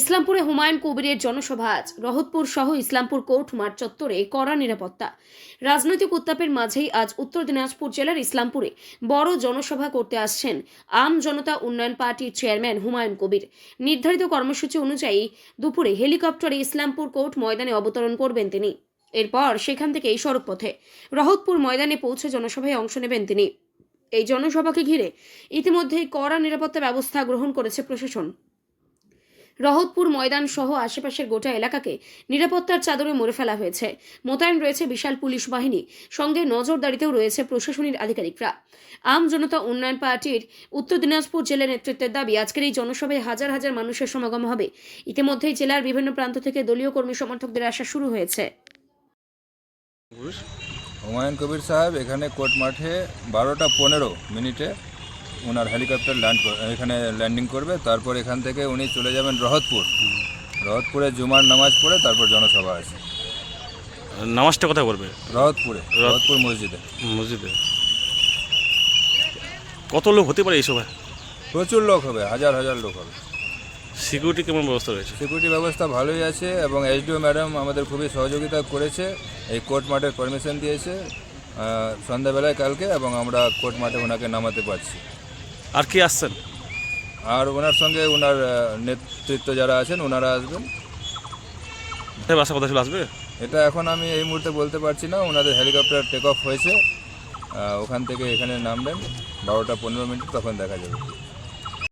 ইসলামপুরে হুমায়ুন কবিরের জনসভা আজ রহতপুর সহ ইসলামপুর কোর্ট মাঠ চত্বরে কড়া নিরাপত্তা। রাজনৈতিক উত্তাপের মাঝেই আজ উত্তর দিনাজপুর জেলার ইসলামপুরে বড় জনসভা করতে আসছেন আম জনতা উন্নয়ন পার্টির চেয়ারম্যান হুমায়ুন কবির। নির্ধারিত কর্মসূচি অনুযায়ী দুপুরে হেলিকপ্টারে ইসলামপুর কোর্ট ময়দানে অবতরণ করবেন তিনি। এরপর সেখান থেকে এই সড়কপথে রহতপুর ময়দানে পৌঁছে জনসভায় অংশ নেবেন তিনি। এই জনসভাকে ঘিরে ইতিমধ্যেই কড়া নিরাপত্তা ব্যবস্থা গ্রহণ করেছে প্রশাসন। রহতপুর ময়দান সহ আশেপাশের গোটা এলাকাকে নিরাপত্তার চাদরে মুড়ে ফেলা হয়েছে। মোতায়েন রয়েছে বিশাল পুলিশ বাহিনী, সঙ্গে নজরদারিতেও রয়েছে প্রশাসনিক আধিকারিকরা। আম জনতা উন্নয়ন পার্টির উত্তর দিনাজপুর জেলার নেতৃত্বের দাবি, আজকের এই জনসভায় হাজার হাজার মানুষের সমাগম হবে। ইতিমধ্যেই জেলার বিভিন্ন প্রান্ত থেকে দলীয় কর্মী সমর্থকদের আসা শুরু হয়েছে। হুমায়ুন কবির সাহেব এখানে কোর্ট মাঠে 12টা 15 মিনিটে ওনার হেলিকপ্টার এখানে ল্যান্ডিং করবে। তারপর এখান থেকে উনি চলে যাবেন রহতপুরে জুমার নামাজ পড়ে তারপর জনসভা আছে। নামাজটা কোথায় করবে? রহতপুর মসজিদে। কত লোক হতে পারে এই সভায়? প্রচুর লোক হবে, হাজার হাজার লোক হবে। সিকিউরিটি কেমন ব্যবস্থা রয়েছে? সিকিউরিটি ব্যবস্থা ভালোই আছে এবং এসডিও ম্যাডাম আমাদের খুবই সহযোগিতা করেছে। এই কোর্ট মাঠের পারমিশন দিয়েছে সন্ধ্যাবেলায় কালকে, এবং আমরা কোর্ট মাঠে ওনাকে নামাতে পারছি। আর কি আসছেন? আর ওনার সঙ্গে ওনার নেতৃত্ব যারা আছেন ওনারা আসবেন। বাসা কথা ছিল আসবে? এটা এখন আমি এই মুহূর্তে বলতে পারছি না। ওনাদের হেলিকপ্টার টেক অফ হয়েছে, ওখান থেকে এখানে নামবেন 12টা 15 মিনিট, তখন দেখা যাবে।